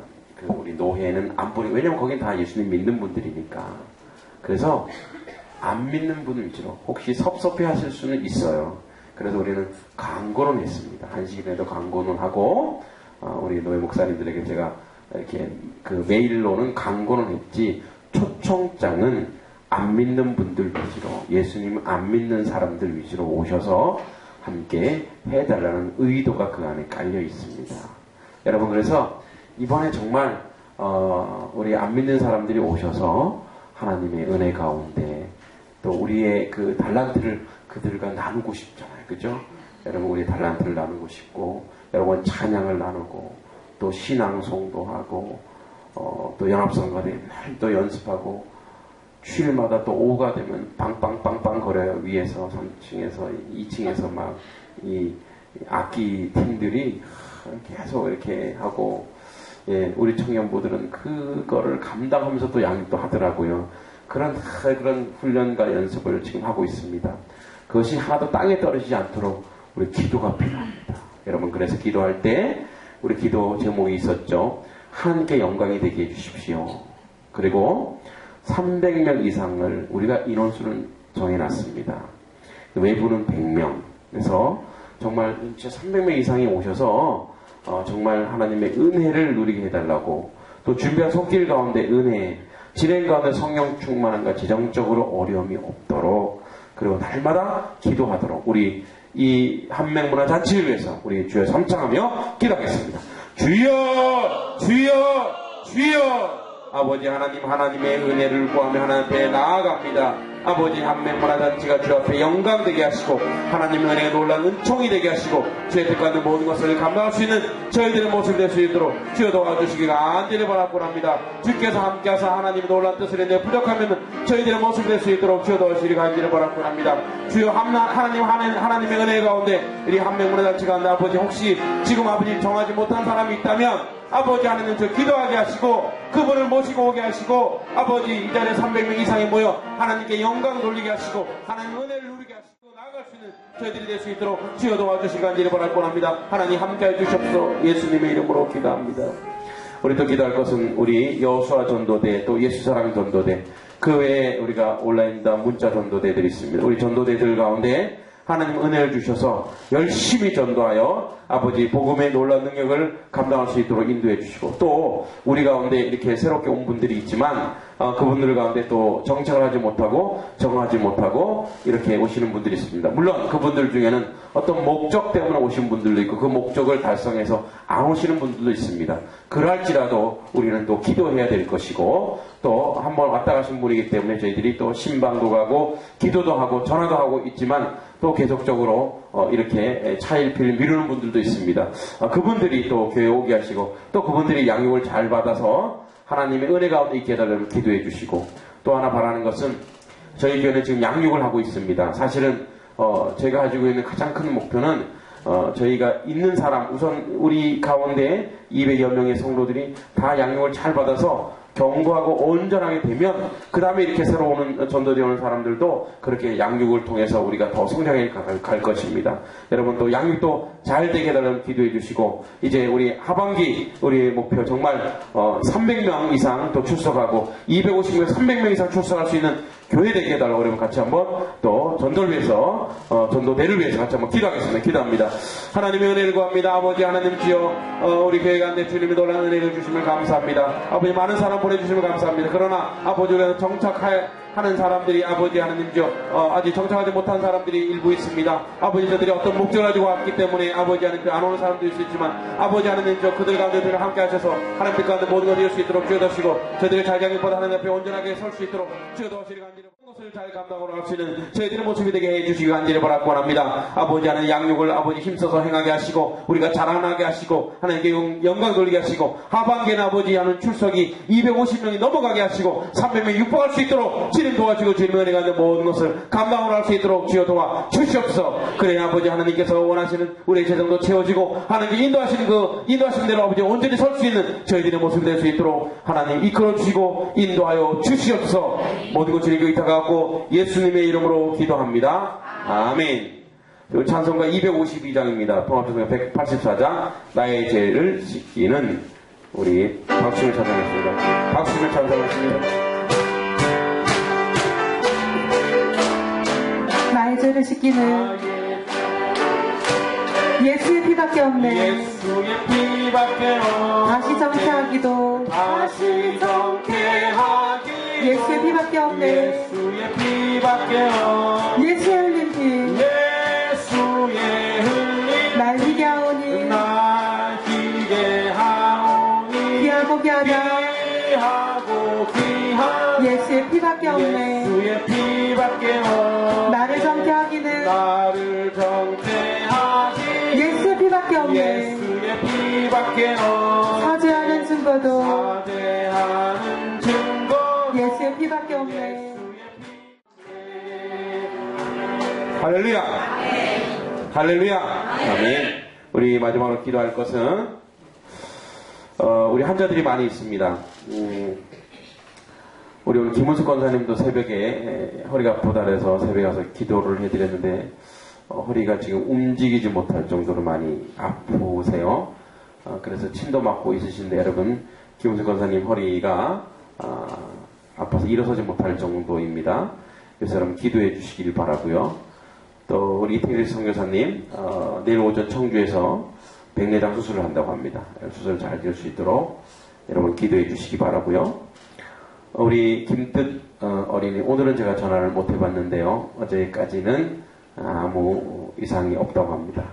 Speaker 1: 우리 노회는 안 보내고, 왜냐면 거긴 다 예수님 믿는 분들이니까. 그래서 안 믿는 분을 위주로 혹시 섭섭해 하실 수는 있어요. 그래서 우리는 광고는 했습니다. 한식인에도 광고는 하고 우리 노회 목사님들에게 제가 이렇게 그 메일로는 광고는 했지 초청장은 안 믿는 분들 위주로, 예수님 안 믿는 사람들 위주로 오셔서 함께 해달라는 의도가 그 안에 깔려 있습니다. 여러분, 그래서 이번에 정말 우리 안 믿는 사람들이 오셔서 하나님의 은혜 가운데 또 우리의 그 달란트를 그들과 나누고 싶잖아요. 그죠? 여러분, 우리 달란트를 나누고 싶고, 여러분 찬양을 나누고, 또 신앙송도 하고, 또 연합성가대 날 또 연습하고, 주일마다 또 오후가 되면 빵빵빵빵 거려요. 위에서 3층에서 2층에서 막 이 악기 팀들이 계속 이렇게 하고, 예, 우리 청년부들은 그거를 감당하면서 또 양육도 하더라고요. 그런 훈련과 연습을 지금 하고 있습니다. 그것이 하나도 땅에 떨어지지 않도록 우리 기도가 필요합니다. 여러분, 그래서 기도할 때 우리 기도 제목이 있었죠. 하나님께 영광이 되게 해주십시오. 그리고 300명 이상을 우리가 인원수를 정해놨습니다. 외부는 100명. 그래서 정말 진짜 300명 이상이 오셔서 정말 하나님의 은혜를 누리게 해달라고, 또 준비한 손길 가운데 은혜, 진행 가운데 성령 충만함과 재정적으로 어려움이 없도록, 그리고 날마다 기도하도록 우리 이 한명문화잔치를 위해서 우리 주여 삼창하며 기도하겠습니다. 주여 주여 주여. 아버지 하나님, 하나님의 은혜를 구하며 하나님 앞에 나아갑니다. 아버지 한명문화잔치가 주 앞에 영광되게 하시고, 하나님의 은혜가 놀라운 은총이 되게 하시고, 주의 뜻받는 모든 것을 감당할 수 있는 저희들의 모습이 될 수 있도록 주여 도와주시기가 간절히 바라고 합니다. 주께서 함께하사 하나님의 놀라운 뜻을 이내 부족하면 저희들의 모습이 될 수 있도록 주여 도와주시기가 간절히 바라고 합니다. 주여 하나님의 은혜 가운데 우리 한명문화잔치 가운데 아버지, 혹시 지금 아버지 정하지 못한 사람이 있다면 아버지 하나님 저 기도하게 하시고 그분을 모시고 오게 하시고, 아버지 이 자리에 300명 이상이 모여 하나님께 영광 돌리게 하시고 하나님 은혜를 누리게 하시고 나아갈 수 있는 저희들이 될 수 있도록 주여 도와주시기 간절히 바라고 합니다. 하나님 함께해 주십시오. 예수님의 이름으로 기도합니다. 우리 또 기도할 것은 우리 여호수아 전도대, 또 예수사랑 전도대, 그 외에 우리가 온라인과 문자 전도대들이 있습니다. 우리 전도대들 가운데 하나님 은혜를 주셔서 열심히 전도하여 아버지 복음의 놀라운 능력을 감당할 수 있도록 인도해 주시고, 또 우리 가운데 이렇게 새롭게 온 분들이 있지만 그분들 가운데 또 정착을 하지 못하고 정하지 못하고 이렇게 오시는 분들이 있습니다. 물론 그분들 중에는 어떤 목적 때문에 오신 분들도 있고 그 목적을 달성해서 안 오시는 분들도 있습니다. 그럴지라도 우리는 또 기도해야 될 것이고, 또 한번 왔다 가신 분이기 때문에 저희들이 또 신방도 가고 기도도 하고 전화도 하고 있지만 또 계속적으로 이렇게 차일피일 미루는 분들도 있습니다. 그분들이 또 교회에 오게 하시고, 또 그분들이 양육을 잘 받아서 하나님의 은혜 가운데 있게 해달라고 기도해 주시고, 또 하나 바라는 것은 저희 교회는 지금 양육을 하고 있습니다. 사실은 제가 가지고 있는 가장 큰 목표는 저희가 있는 사람, 우선 우리 가운데 200여 명의 성도들이 다 양육을 잘 받아서 견고하고 온전하게 되면 그 다음에 이렇게 새로 오는 전도되어 오는 사람들도 그렇게 양육을 통해서 우리가 더 성장해 갈 것입니다. 여러분, 또 양육도 잘 되게 해달라고 기도해 주시고, 이제 우리 하반기 우리 목표 정말 300명 이상 또 출석하고 250명 300명 이상 출석할 수 있는 교회 되게 해달라고, 그러면 같이 한번 또 전도를 위해서 전도대를 위해서 같이 한번 기도하겠습니다. 기도합니다. 하나님의 은혜를 구합니다. 아버지 하나님 주여, 우리 교회 가운데 주님의 놀라운 은혜를 주시면 감사합니다. 아버지 많은 사람 보내주시면 감사합니다. 그러나 아버지 우리가 정착하는 사람들이 아버지 하나님 주여 아직 정착하지 못한 사람들이 일부 있습니다. 아버지 저들이 어떤 목적을 가지고 왔기 때문에 아버지 하나님 안 오는 사람도 있을 수 있지만 아버지 하나님 주여 그들 가운데 늘 함께 하셔서 하나님 뜻 가운데 모든 것을 이룰 수 있도록 주여 도시고, 저들의 잘 양육보다 하나님 앞에 온전하게 설 수 있도록 주여 도시리 간절히 것을 잘 감당하러 갈 수 있는 저희들의 모습이 되게 해주시기 간절히 바라고 합니다. 아버지 하나님 양육을 아버지 힘써서 행하게 하시고 우리가 자라나게 하시고 하나님께 영광 돌리게 하시고, 하반기에는 아버지 하는 출석이 250명이 넘어가게 하시고 300명이 육박할 수 있도록 주님 도와주고 주님의 은혜가 있는 모든 것을 감당하러 갈 수 있도록 주여 도와 주시옵소서. 그래 아버지 하나님께서 원하시는 우리의 재정도 채워지고 하나님께 인도하시는 그 인도하시는 대로 아버지 온전히 설 수 있는 저희들의 모습이 될 수 있도록 하나님 이끌어 주시고 인도하여 주시옵소서. 모든 것 주님께 의탁하고 예수님의 이름으로 기도합니다. 아멘. 그리고 찬송가 252장입니다. 통합찬송가 184장 나의 죄를 씻기는 우리 박수를 찬송했습니다. 박수를 찬송했습니다.
Speaker 2: 나의 죄를 씻기는 예수의 피밖에 없네.
Speaker 1: 예수의 피밖에 없네.
Speaker 2: 다시 정케하기도
Speaker 1: 다시 정케하기도
Speaker 2: 예수의 피밖에 없네.
Speaker 1: 예수의 피밖에 없네.
Speaker 2: 예수의 흘린 피
Speaker 1: 예수의 흘린
Speaker 2: 날 희게 하오니
Speaker 1: 날 희게 하오니
Speaker 2: 귀하고 귀하다.
Speaker 1: 귀하고 귀한
Speaker 2: 예수의 피밖에 없네.
Speaker 1: 예수의 피밖에 없네.
Speaker 2: 나를 정죄하기는
Speaker 1: 나를 정죄하기
Speaker 2: 예수의 피밖에 없네.
Speaker 1: 예수의 피밖에 없네.
Speaker 2: 사죄하는 증거도
Speaker 1: 사죄하는 증거
Speaker 2: 예수의 피밖에 없네.
Speaker 1: 할렐루야. 할렐루야. 아멘. 우리 마지막으로 기도할 것은 우리 환자들이 많이 있습니다. 우리 오늘 김은숙 권사님도 새벽에 허리가 아프다 해서 새벽에 가서 기도를 해드렸는데 허리가 지금 움직이지 못할 정도로 많이 아프세요. 그래서 침도 맞고 있으신데 여러분 김은숙 권사님 허리가 아파서 일어서지 못할 정도입니다. 그래서 여러분 기도해 주시길 바라고요. 또 우리 이태길 선교사님 내일 오전 청주에서 백내장 수술을 한다고 합니다. 수술 잘 될 수 있도록 여러분 기도해 주시기 바라고요. 우리 김뜻 어린이 오늘은 제가 전화를 못 해봤는데요. 어제까지는 아무 이상이 없다고 합니다.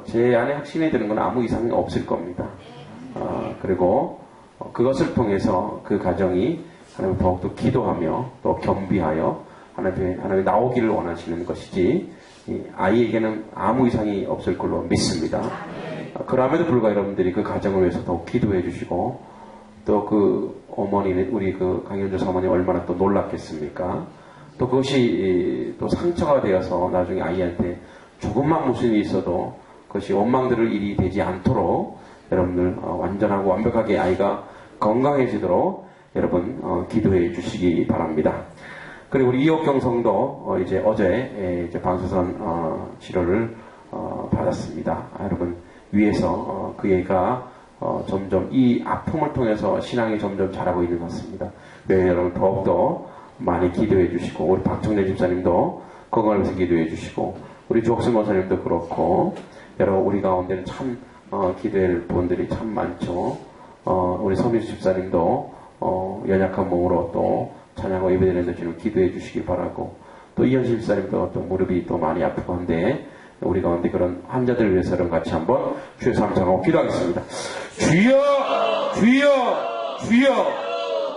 Speaker 1: 제 안에 확신이 드는 건 아무 이상이 없을 겁니다. 그리고 그것을 통해서 그 가정이 하나님 더욱더 기도하며 또 겸비하여 하나님이 나오기를 원하시는 것이지 이 아이에게는 아무 이상이 없을 걸로 믿습니다. 그럼에도 불구하고 여러분들이 그 가정을 위해서 더욱 기도해 주시고 또 그 어머니는 우리 그 강현주 사모님 얼마나 또 놀랐겠습니까? 또 그것이 또 상처가 되어서 나중에 아이한테 조금만 무슨 일이 있어도 그것이 원망들을 일이 되지 않도록 여러분들 완전하고 완벽하게 아이가 건강해지도록 여러분 기도해 주시기 바랍니다. 그리고 우리 이옥경 성도 이제 어제 이제 방사선 치료를 받았습니다. 여러분 위에서 그 애가 점점 이 아픔을 통해서 신앙이 점점 자라고 있는 것 같습니다. 네, 여러분 더욱더 많이 기도해 주시고 우리 박정래 집사님도 건강을 위해서 기도해 주시고 우리 주옥순 목사님도 그렇고 여러분 우리 가운데는 참 기도할 분들이 참 많죠. 우리 서민수 집사님도 연약한 몸으로 또 찬양과 예배드리는 주님 기도해 주시기 바라고 또 이현실 집사님도 또 무릎이 또 많이 아프고 한데 우리 가운데 그런 환자들을 위해서는 같이 한번 주의 삼창하고 기도하겠습니다. 주여 주여 주여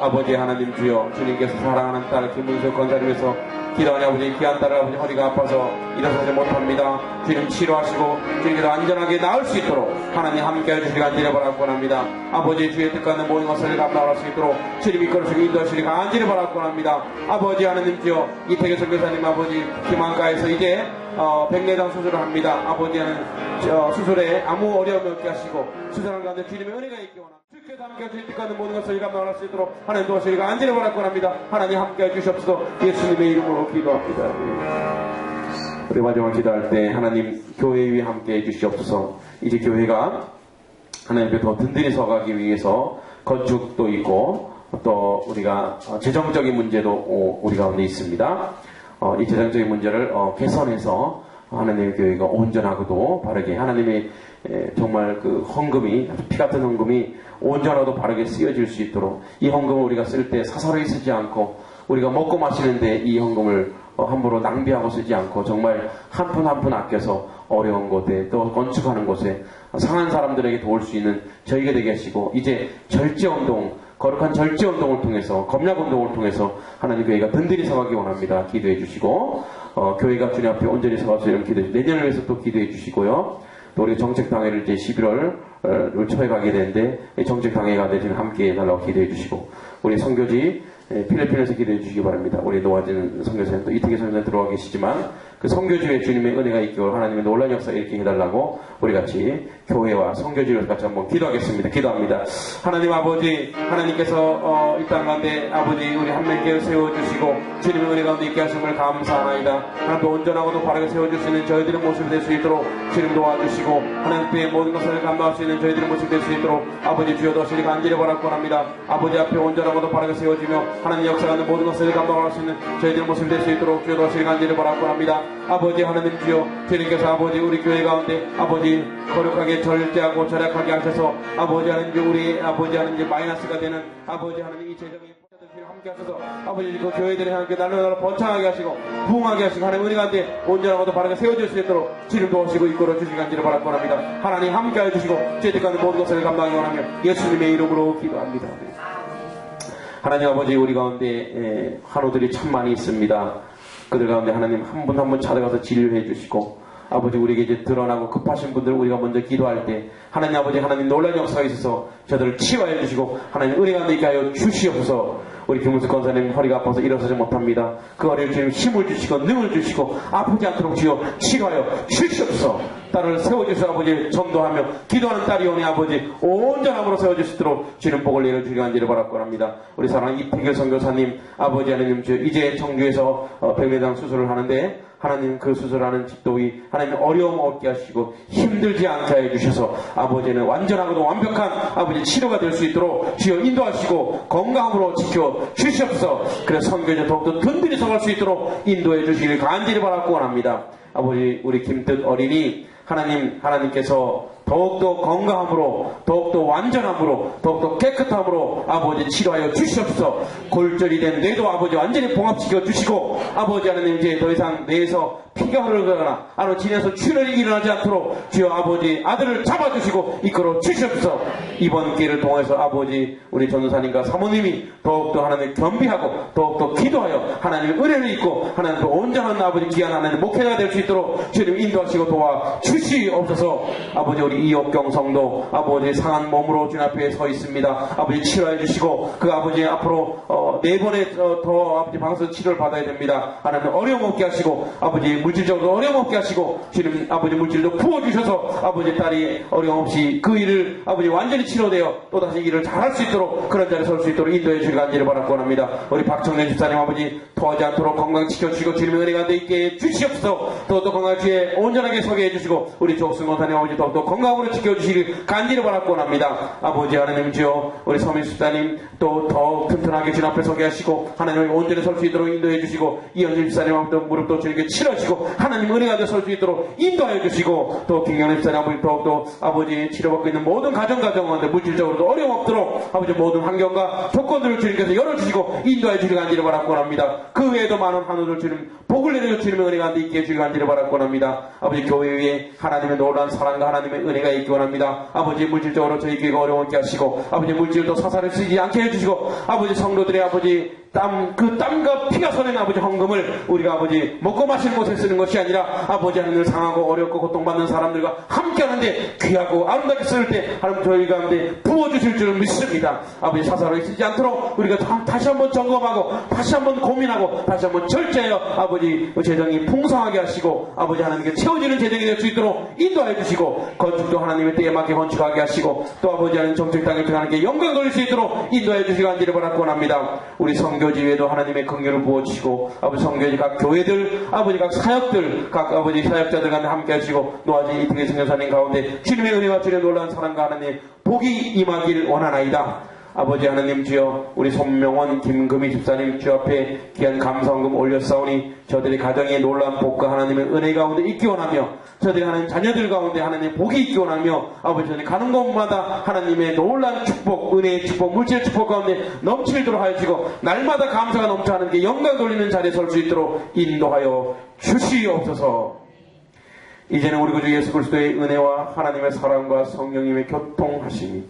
Speaker 1: 아버지 하나님 주여 주님께서 사랑하는 딸 김문수 권사님에서 기도하니 아버지 귀한 딸 아버지 허리가 아파서 일어서지 못합니다. 주님 치료하시고 주님께서 안전하게 나을 수 있도록 하나님 함께해 주시기 간절히 바라고 합니다. 아버지 주의 뜻가는 모든 것을 감당할 수 있도록 주님 이끌어주시고 인도하시기 간절히 바라고 합니다. 아버지 하나님 주여 이태규 선교사님 아버지 김한가에서 이제 백내장 수술을 합니다. 아버지는 수술에 아무 어려움이 없게 하시고 수술하는 가운데 주님의 은혜가 있기 원합니다. 주께서 함께해 주실 뜻가는 모든 것을 감당할 수 있도록 하나님 도와주시기 간절히 바라고 합니다. 하나님 함께해 주시옵소서. 예수님의 이름으로 기도합니다. 우리 마지막 기도할 때 하나님 교회 위에 함께해 주시옵소서. 이제 교회가 하나님 앞에 더 든든히 서가기 위해서 건축도 있고 또 우리가 재정적인 문제도 우리 가운데 있습니다. 이 재정적인 문제를 개선해서 하나님의 교회가 온전하고도 바르게 하나님의 정말 그 헌금이 피 같은 헌금이 온전하고 바르게 쓰여질 수 있도록 이 헌금을 우리가 쓸 때 사사로이 쓰지 않고 우리가 먹고 마시는데 이 헌금을 함부로 낭비하고 쓰지 않고 정말 한 푼 한 푼 아껴서 어려운 곳에 또 건축하는 곳에 상한 사람들에게 도울 수 있는 저희가 되게 하시고 이제 절제운동 거룩한 절제운동을 통해서 검약운동을 통해서 하나님 교회가 든든히 서가기 원합니다. 기도해 주시고 교회가 주님 앞에 온전히 서가서 이런 기도 내년을 위해서 또 기도해 주시고요. 또 우리 정책당회를 이제 11월 초에 가게 되는데 정책당회가 되시는 함께 해달라고 기도해 주시고 우리 선교지 필리핀에서 기도해 주시기 바랍니다. 우리 노아진 선교사님도 이태기 선교사님 들어와 계시지만 그 선교지에 주님의 은혜가 있기로 하나님의 놀라운 역사 이렇게 해달라고 우리 같이 교회와 선교지를 같이 한번 기도하겠습니다. 기도합니다. 하나님 아버지 하나님께서 이 땅 가운데 아버지 우리 한 명께 세워주시고 주님의 은혜 가운데 있게 하심을 감사하나이다. 하나님도 온전하고도 바르게 세워줄 수 있는 저희들의 모습이 될 수 있도록 주님 도와주시고 하나님의 모든 것을 감당할 수 있는 저희들의 모습이 될 수 있도록 아버지 주여 도시리 간절히 바라고 합니다. 아버지 앞에 온전하고도 바르게 세워지며 하나님 역사하는 모든 것을 감당할 수 있는 저희들의 모습이 될 수 있도록 주여 도시리 간절히 바라고 합니다. 아버지 하나님 주여 주님께서 아버지 우리 교회 가운데 아버지 거룩하게 절제하고 절약하게 하셔서 아버지 하나님 우리 아버지 하나님 마이너스가 되는 아버지 하나님 이 재정의 함께 하셔서 아버지 그 교회들이 함께 날로 번창하게 하시고 부흥하게 하시고 하나님 은혜 가운데 온전하고도 바르게 세워질 수 있도록 지름 도우시고 이끌어 주시기 간절히 바랄 원합니다. 하나님 함께 해주시고 죄득하는 모든 것을 감당하기 원하며 예수님의 이름으로 기도합니다. 하나님 아버지 우리 가운데 환우들이 참 많이 있습니다. 그들 가운데 하나님 한 분 한 분 찾아가서 진료해 주시고 아버지 우리에게 이제 드러나고 급하신 분들 우리가 먼저 기도할 때 하나님 아버지 하나님 놀라운 역사가 있어서 저들을 치유하여 주시고 하나님 은혜가 있게 하여 주시옵소서. 우리 김문수 권사님 허리가 아파서 일어서지 못합니다. 그 허리를 주님 힘을 주시고 능을 주시고 아프지 않도록 주여 치료하여 주시옵소서. 딸을 세워주셔서 아버지 전도하며 기도하는 딸이 오니 아버지 온전함으로 세워주시도록 주님 복을 내려주시기 간절히 바랍고 합니다. 우리 사랑하는 이태길 선교사님 아버지 하나님 이제 청주에서 백내장 수술을 하는데 하나님 그 수술하는 집도이 하나님 어려움 없게 하시고 힘들지 않게 해주셔서 아버지는 완전하고도 완벽한 아버지 치료가 될 수 있도록 주여 인도하시고 건강으로 지켜 주시옵소서. 그래서 선교제 더욱더 든든히 서갈 수 있도록 인도해 주시길 간절히 바라고 원합니다. 아버지 우리 김뜻 어린이 하나님께서 더욱더 건강함으로 더욱더 완전함으로 더욱더 깨끗함으로 아버지 치료하여 주시옵소서. 골절이 된 뇌도 아버지 완전히 봉합시켜 주시고 아버지 하나님 이제 더 이상 뇌에서 피가 흐르거나 아니면 진에서 출혈이 일어나지 않도록 주여 아버지 아들을 잡아주시고 이끌어 주시옵소서. 이번 기회를 통해서 아버지 우리 전도사님과 사모님이 더욱더 하나님 겸비하고 더욱더 기도하여 하나님의 은혜를 입고 하나님 또 온전한 아버지 귀한 하나님 목회자가 될 수 있도록 주님 인도하시고 도와 주시옵소서. 아버지 우리 이옥경 성도 아버지 상한 몸으로 주님 앞에 서 있습니다. 아버지 치료해 주시고 그 아버지 앞으로 4번의 더 아버지 방송 치료를 받아야 됩니다. 하나님 어려움 없게 하시고 아버지 물질적으로 어려움 없게 하시고 주님 아버지 물질도 부어주셔서 아버지 딸이 어려움 없이 그 일을 아버지 완전히 치료되어 또다시 일을 잘할 수 있도록 그런 자리에 설 수 있도록 인도해 주시기 간절히 바라고 합니다. 우리 박청래 집사님 아버지 토하지 않도록 건강 지켜주시고 주님의 은혜가 돼 있게 주시옵소서. 더욱더 건강 주에 온전하게 서게 해주시고 우리 조승 원사님 아버지 더욱더 건강으로 지켜주시길 간절히 바라고 합니다. 아버지 하나님 주여 우리 서민 집사님 또 더 튼튼하게 주님 앞에 서게 하시고 하나님 온전히 설 수 있도록 인도해 주시고 이현진 집사님 아버지 무릎도 주님께 치러주시고 하나님 은혜가 설 수 있도록 인도하여 주시고 또 김경래 집사님 아버지 더욱더 아버지 치료받고 있는 모든 가정 가운데 물질적으로도 어려움 없도록 아버지 모든 환경과 조건들을 주님께서 열어주시고 인도해 주시기 간절히 바라고 합니다. 그 외에도 많은 환우들 주님 복을 내려 주님의 은혜가 있게 해주시기 간절히 바라고 합니다. 아버지 교회 위에 하나님의 놀라운 사랑과 하나님의 은혜가 있기 원합니다. 아버지 물질적으로 저희 교회가 어려움 없게 하시고 아버지 물질도 사사를 쓰지 않게 해주시고 아버지 성도들의 아버지 땀과 피가 서는 아버지 헌금을 우리가 아버지 먹고 마실 곳에 쓰는 것이 아니라 아버지 하나님을 상하고 어렵고 고통받는 사람들과 함께 하는데 귀하고 아름답게 쓸 때 하나님 저희 가운데 부어주실 줄을 믿습니다. 아버지 사사를 쓰지 않도록 우리가 다시 한번 점검하고 다시 한번 고민하고 다시 한번 절제하여 아버지 재정이 풍성하게 하시고 아버지 하나님께 채워지는 재정이 될 수 있도록 인도해 주시고 건축도 하나님의 때에 맞게 건축하게 하시고 또 아버지 하나님 정책 땅에 하나님께 영광 돌릴 수 있도록 인도해 주시기 간절히 바라고 합니다. 우리 성교지 외에도 하나님의 긍휼을 부어주시고 아버지 성교지 각 교회들 아버지 각 사역들 각 아버지 사역자들 간에 함께 하시고 노아진 이태기 선교사님 가운데 주님의 은혜와 주님의 놀라운 사랑과 하나님 복이 임하길 원하나이다. 아버지 하나님 주여 우리 손명원 김금희 집사님 주 앞에 귀한 감사헌금 올렸사오니 저들의 가정에 놀라운 복과 하나님의 은혜 가운데 있기 원하며 저들이 하나님 자녀들 가운데 하나님의 복이 있기 원하며 아버지 저들이 가는 곳마다 하나님의 놀라운 축복 은혜의 축복 물질의 축복 가운데 넘치도록 하여주시고 날마다 감사가 넘쳐 하나님께 영광 돌리는 자리에 설 수 있도록 인도하여 주시옵소서. 이제는 우리 구주 예수 그리스도의 은혜와 하나님의 사랑과 성령님의 교통하심이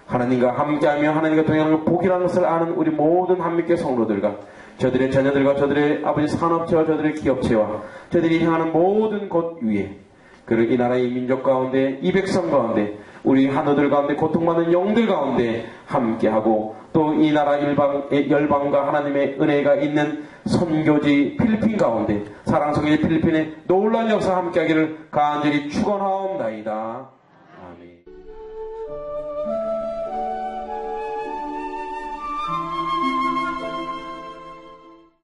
Speaker 1: 하나님과 함께하며 하나님과 동행하는 복이라는 것을 아는 우리 모든 한민교회 성도들과 저들의 자녀들과 저들의 아버지 산업체와 저들의 기업체와 저들이 향하는 모든 곳 위에 그리고 이 나라의 민족 가운데 이 백성 가운데 우리 한우들 가운데 고통받는 영들 가운데 함께하고 또 이 나라 열방과 하나님의 은혜가 있는 선교지 필리핀 가운데 사랑성교지 필리핀의 놀라운 역사 함께하기를 간절히 축원하옵나이다. 아멘.